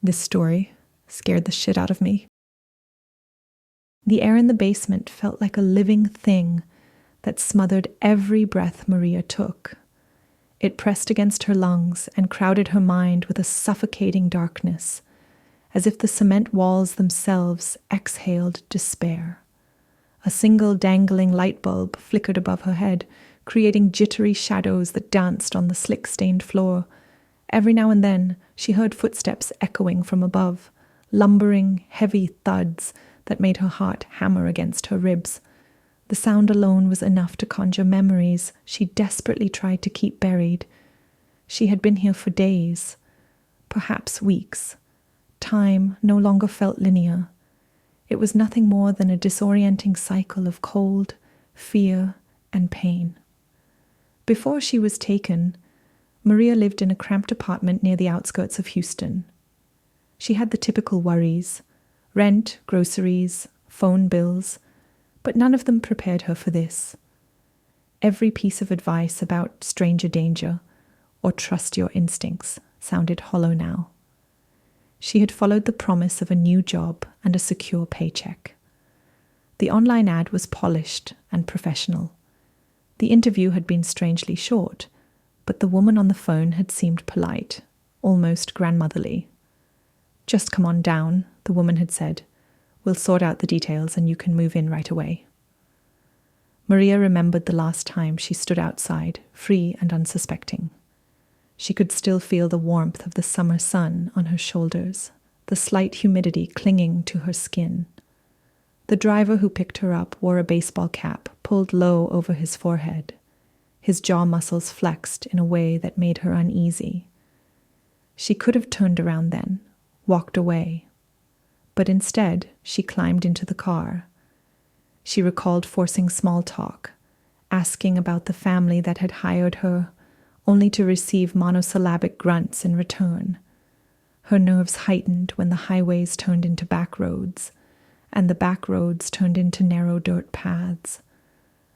This story scared the shit out of me. The air in the basement felt like a living thing that smothered every breath Maria took. It pressed against her lungs and crowded her mind with a suffocating darkness, as if the cement walls themselves exhaled despair. A single dangling light bulb flickered above her head, creating jittery shadows that danced on the slick-stained floor. Every now and then, she heard footsteps echoing from above, lumbering, heavy thuds that made her heart hammer against her ribs. The sound alone was enough to conjure memories she desperately tried to keep buried. She had been here for days, perhaps weeks. Time no longer felt linear. It was nothing more than a disorienting cycle of cold, fear, and pain. Before she was taken, Maria lived in a cramped apartment near the outskirts of Houston. She had the typical worries: rent, groceries, phone bills, but none of them prepared her for this. Every piece of advice about stranger danger or trust your instincts sounded hollow now. She had followed the promise of a new job and a secure paycheck. The online ad was polished and professional. The interview had been strangely short, but the woman on the phone had seemed polite, almost grandmotherly. "Just come on down," the woman had said. "We'll sort out the details and you can move in right away." Maria remembered the last time she stood outside, free and unsuspecting. She could still feel the warmth of the summer sun on her shoulders, the slight humidity clinging to her skin. The driver who picked her up wore a baseball cap pulled low over his forehead. His jaw muscles flexed in a way that made her uneasy. She could have turned around then, walked away. But instead, she climbed into the car. She recalled forcing small talk, asking about the family that had hired her, only to receive monosyllabic grunts in return. Her nerves heightened when the highways turned into back roads, and the back roads turned into narrow dirt paths.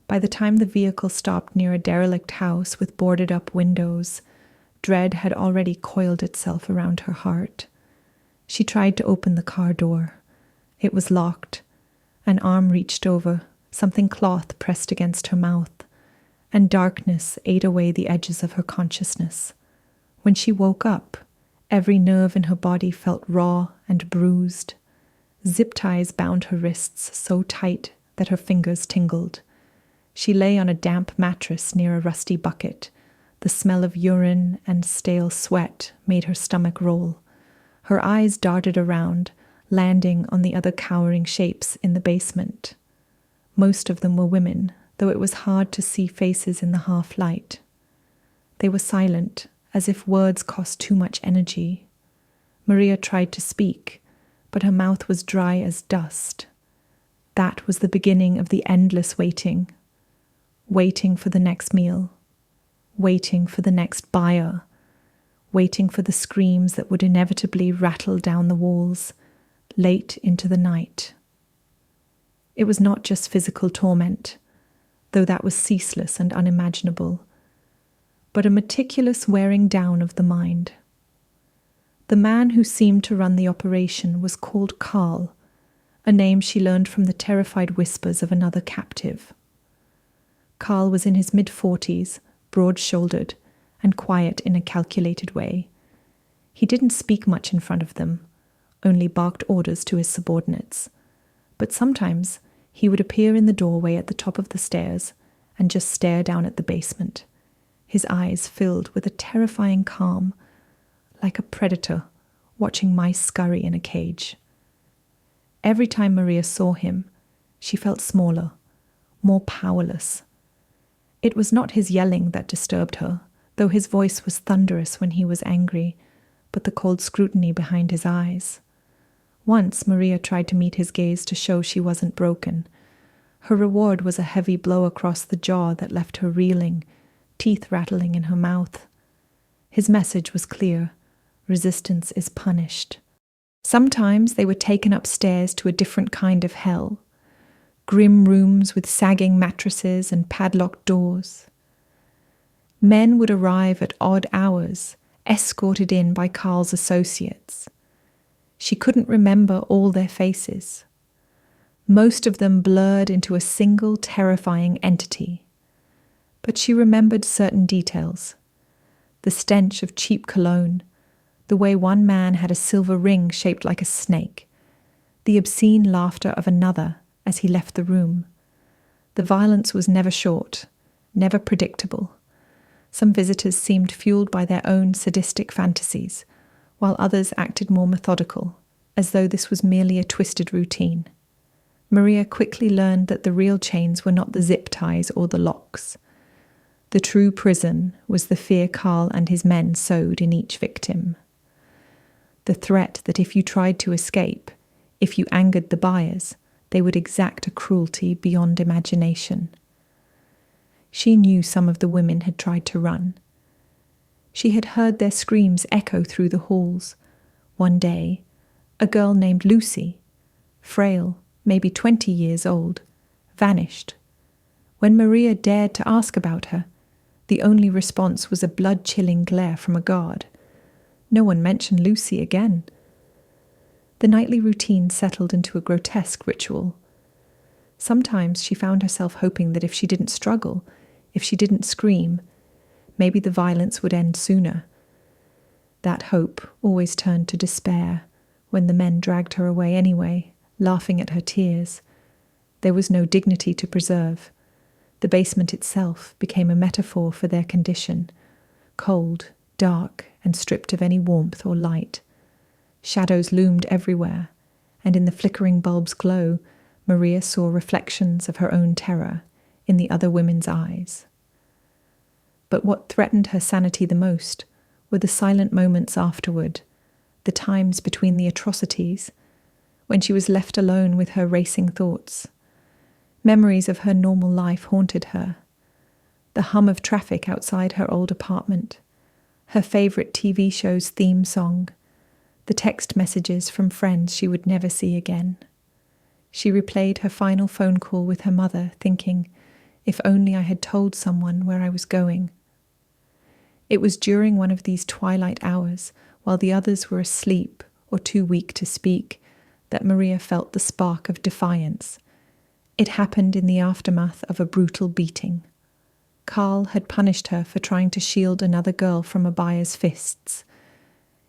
By the time the vehicle stopped near a derelict house with boarded-up windows, dread had already coiled itself around her heart. She tried to open the car door. It was locked. An arm reached over, something cloth pressed against her mouth, and darkness ate away the edges of her consciousness. When she woke up, every nerve in her body felt raw and bruised. Zip ties bound her wrists so tight that her fingers tingled. She lay on a damp mattress near a rusty bucket. The smell of urine and stale sweat made her stomach roll. Her eyes darted around, landing on the other cowering shapes in the basement. Most of them were women, though it was hard to see faces in the half-light. They were silent, as if words cost too much energy. Maria tried to speak, but her mouth was dry as dust. That was the beginning of the endless waiting. Waiting for the next meal. Waiting for the next buyer. Waiting for the screams that would inevitably rattle down the walls, late into the night. It was not just physical torment, though that was ceaseless and unimaginable, but a meticulous wearing down of the mind. The man who seemed to run the operation was called Carl, a name she learned from the terrified whispers of another captive. Carl was in his mid-40s, broad-shouldered, and quiet in a calculated way. He didn't speak much in front of them, only barked orders to his subordinates. But sometimes he would appear in the doorway at the top of the stairs and just stare down at the basement, his eyes filled with a terrifying calm, like a predator watching mice scurry in a cage. Every time Maria saw him, she felt smaller, more powerless. It was not his yelling that disturbed her, though his voice was thunderous when he was angry, but the cold scrutiny behind his eyes. Once Maria tried to meet his gaze to show she wasn't broken. Her reward was a heavy blow across the jaw that left her reeling, teeth rattling in her mouth. His message was clear: resistance is punished. Sometimes they were taken upstairs to a different kind of hell. Grim rooms with sagging mattresses and padlocked doors. Men would arrive at odd hours, escorted in by Carl's associates. She couldn't remember all their faces. Most of them blurred into a single terrifying entity. But she remembered certain details. The stench of cheap cologne, the way one man had a silver ring shaped like a snake, the obscene laughter of another as he left the room. The violence was never short, never predictable. Some visitors seemed fueled by their own sadistic fantasies, while others acted more methodical, as though this was merely a twisted routine. Maria quickly learned that the real chains were not the zip ties or the locks. The true prison was the fear Carl and his men sowed in each victim. The threat that if you tried to escape, if you angered the buyers, they would exact a cruelty beyond imagination. She knew some of the women had tried to run. She had heard their screams echo through the halls. One day, a girl named Lucy, frail, maybe 20 years old, vanished. When Maria dared to ask about her, the only response was a blood-chilling glare from a guard. No one mentioned Lucy again. The nightly routine settled into a grotesque ritual. Sometimes she found herself hoping that if she didn't struggle, if she didn't scream, maybe the violence would end sooner. That hope always turned to despair when the men dragged her away anyway, laughing at her tears. There was no dignity to preserve. The basement itself became a metaphor for their condition, cold, dark, and stripped of any warmth or light. Shadows loomed everywhere, and in the flickering bulb's glow, Maria saw reflections of her own terror in the other women's eyes. But what threatened her sanity the most were the silent moments afterward, the times between the atrocities, when she was left alone with her racing thoughts. Memories of her normal life haunted her. The hum of traffic outside her old apartment, her favorite TV show's theme song, the text messages from friends she would never see again. She replayed her final phone call with her mother, thinking, if only I had told someone where I was going. It was during one of these twilight hours, while the others were asleep or too weak to speak, that Maria felt the spark of defiance. It happened in the aftermath of a brutal beating. Carl had punished her for trying to shield another girl from a buyer's fists.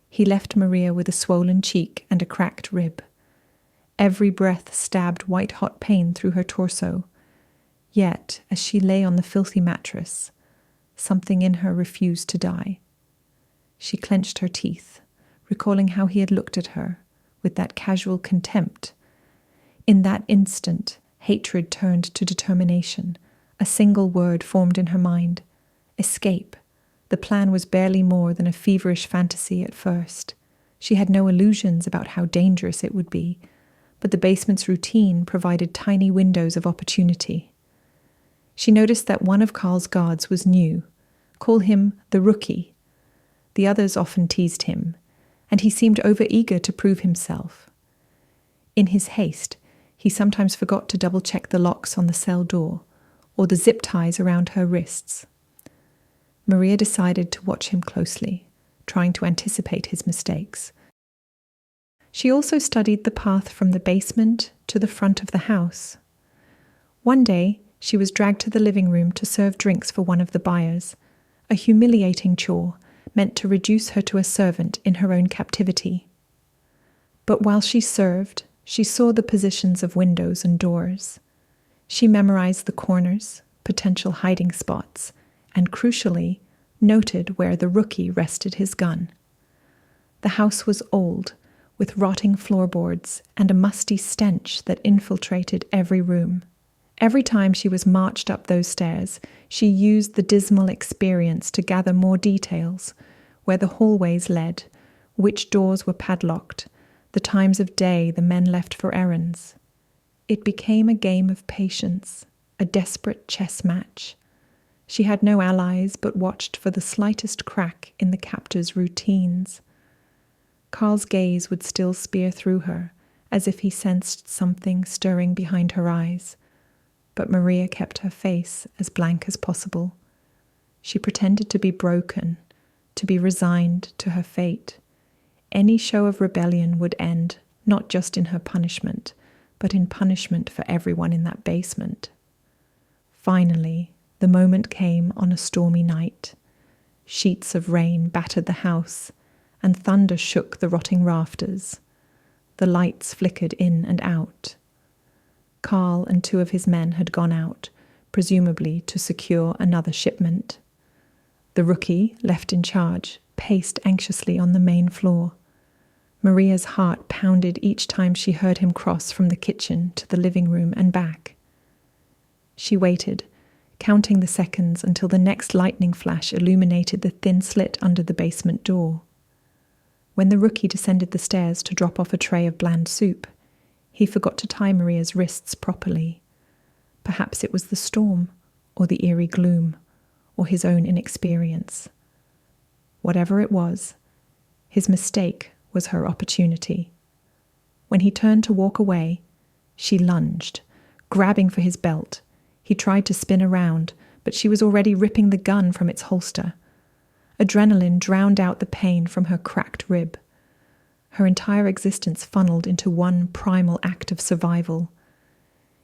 He left Maria with a swollen cheek and a cracked rib. Every breath stabbed white-hot pain through her torso. Yet, as she lay on the filthy mattress, something in her refused to die. She clenched her teeth, recalling how he had looked at her with that casual contempt. In that instant, hatred turned to determination. A single word formed in her mind: escape. The plan was barely more than a feverish fantasy at first. She had no illusions about how dangerous it would be, but the basement's routine provided tiny windows of opportunity. She noticed that one of Carl's guards was new. Call him the rookie. The others often teased him, and he seemed overeager to prove himself. In his haste, he sometimes forgot to double-check the locks on the cell door or the zip ties around her wrists. Maria decided to watch him closely, trying to anticipate his mistakes. She also studied the path from the basement to the front of the house. One day, she was dragged to the living room to serve drinks for one of the buyers, a humiliating chore meant to reduce her to a servant in her own captivity. But while she served, she saw the positions of windows and doors. She memorized the corners, potential hiding spots, and crucially, noted where the rookie rested his gun. The house was old, with rotting floorboards and a musty stench that infiltrated every room. Every time she was marched up those stairs, she used the dismal experience to gather more details: where the hallways led, which doors were padlocked, the times of day the men left for errands. It became a game of patience, a desperate chess match. She had no allies but watched for the slightest crack in the captors' routines. Carl's gaze would still spear through her, as if he sensed something stirring behind her eyes. But Maria kept her face as blank as possible. She pretended to be broken, to be resigned to her fate. Any show of rebellion would end not just in her punishment, but in punishment for everyone in that basement. Finally, the moment came on a stormy night. Sheets of rain battered the house, and thunder shook the rotting rafters. The lights flickered in and out. Carl and 2 of his men had gone out, presumably to secure another shipment. The rookie, left in charge, paced anxiously on the main floor. Maria's heart pounded each time she heard him cross from the kitchen to the living room and back. She waited, counting the seconds until the next lightning flash illuminated the thin slit under the basement door. When the rookie descended the stairs to drop off a tray of bland soup, he forgot to tie Maria's wrists properly. Perhaps it was the storm, or the eerie gloom, or his own inexperience. Whatever it was, his mistake was her opportunity. When he turned to walk away, she lunged, grabbing for his belt. He tried to spin around, but she was already ripping the gun from its holster. Adrenaline drowned out the pain from her cracked rib. Her entire existence funneled into one primal act of survival.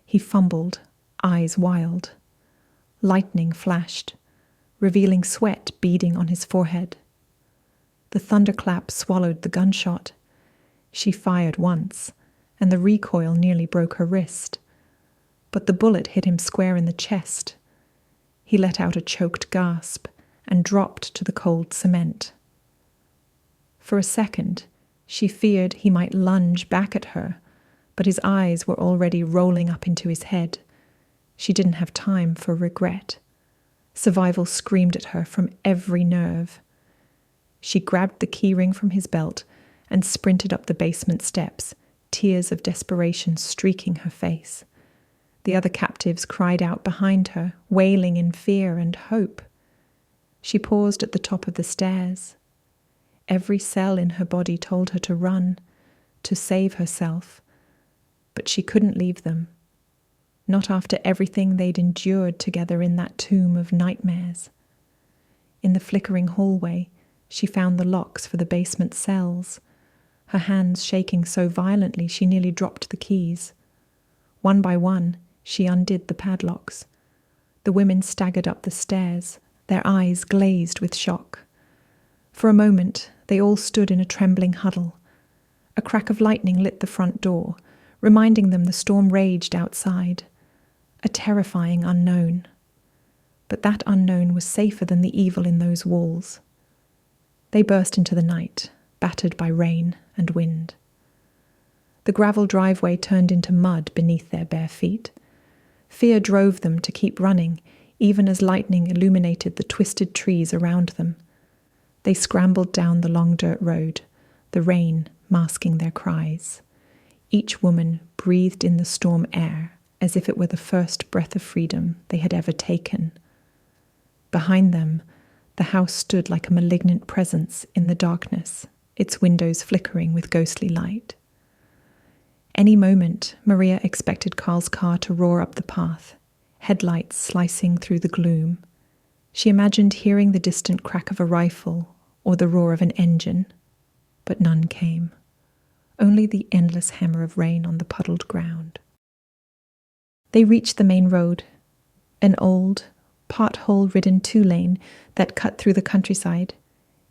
He fumbled, eyes wild. Lightning flashed, revealing sweat beading on his forehead. The thunderclap swallowed the gunshot. She fired once, and the recoil nearly broke her wrist. But the bullet hit him square in the chest. He let out a choked gasp and dropped to the cold cement. For a second, she feared he might lunge back at her, but his eyes were already rolling up into his head. She didn't have time for regret. Survival screamed at her from every nerve. She grabbed the keyring from his belt and sprinted up the basement steps, tears of desperation streaking her face. The other captives cried out behind her, wailing in fear and hope. She paused at the top of the stairs. Every cell in her body told her to run, to save herself. But she couldn't leave them. Not after everything they'd endured together in that tomb of nightmares. In the flickering hallway, she found the locks for the basement cells, her hands shaking so violently she nearly dropped the keys. One by one, she undid the padlocks. The women staggered up the stairs, their eyes glazed with shock. For a moment, they all stood in a trembling huddle. A crack of lightning lit the front door, reminding them the storm raged outside. A terrifying unknown. But that unknown was safer than the evil in those walls. They burst into the night, battered by rain and wind. The gravel driveway turned into mud beneath their bare feet. Fear drove them to keep running, even as lightning illuminated the twisted trees around them. They scrambled down the long dirt road, the rain masking their cries. Each woman breathed in the storm air as if it were the first breath of freedom they had ever taken. Behind them, the house stood like a malignant presence in the darkness, its windows flickering with ghostly light. Any moment, Maria expected Carl's car to roar up the path, headlights slicing through the gloom. She imagined hearing the distant crack of a rifle or the roar of an engine, but none came. Only the endless hammer of rain on the puddled ground. They reached the main road, an old, pothole-ridden 2-lane that cut through the countryside.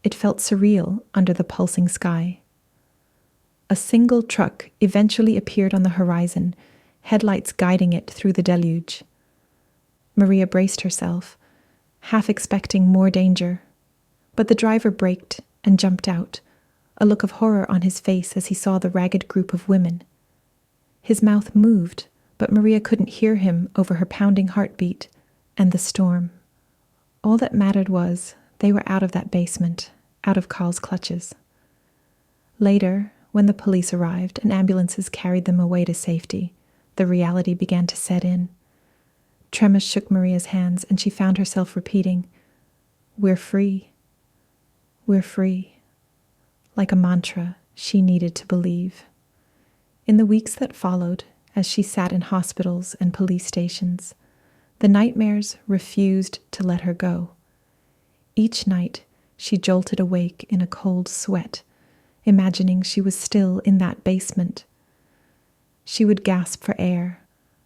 It felt surreal under the pulsing sky. A single truck eventually appeared on the horizon, headlights guiding it through the deluge. Maria braced herself, half expecting more danger, but the driver braked and jumped out, a look of horror on his face as he saw the ragged group of women. His mouth moved, but Maria couldn't hear him over her pounding heartbeat and the storm. All that mattered was they were out of that basement, out of Carl's clutches. Later, when the police arrived and ambulances carried them away to safety, the reality began to set in. Tremors shook Maria's hands, and she found herself repeating, "We're free. We're free." Like a mantra she needed to believe. In the weeks that followed, as she sat in hospitals and police stations, the nightmares refused to let her go. Each night, she jolted awake in a cold sweat, imagining she was still in that basement. She would gasp for air,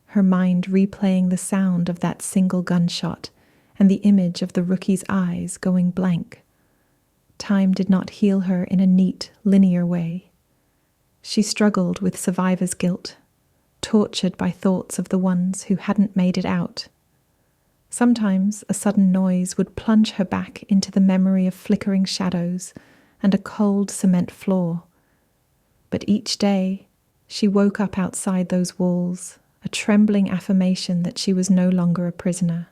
her mind replaying the sound of that single gunshot and the image of the rookie's eyes going blank. Time did not heal her in a neat, linear way. She struggled with survivor's guilt, tortured by thoughts of the ones who hadn't made it out. Sometimes a sudden noise would plunge her back into the memory of flickering shadows and a cold cement floor. But each day, she woke up outside those walls, a trembling affirmation that she was no longer a prisoner.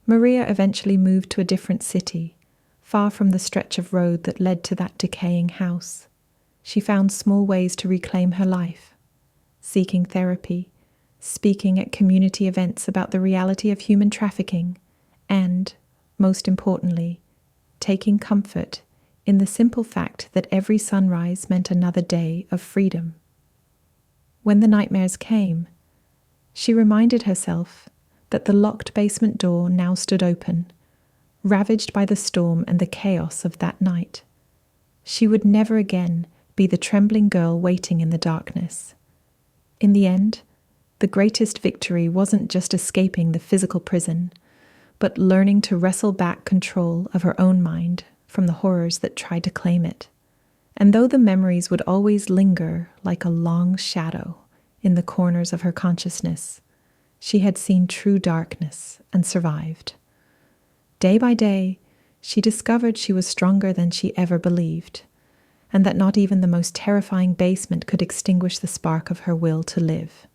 Maria eventually moved to a different city, far from the stretch of road that led to that decaying house. She found small ways to reclaim her life, seeking therapy, speaking at community events about the reality of human trafficking, and, most importantly, taking comfort in the simple fact that every sunrise meant another day of freedom. When the nightmares came, she reminded herself that the locked basement door now stood open, ravaged by the storm and the chaos of that night. She would never again be the trembling girl waiting in the darkness. In the end, the greatest victory wasn't just escaping the physical prison, but learning to wrestle back control of her own mind from the horrors that tried to claim it. And though the memories would always linger like a long shadow in the corners of her consciousness, she had seen true darkness and survived. Day by day, she discovered she was stronger than she ever believed, and that not even the most terrifying basement could extinguish the spark of her will to live.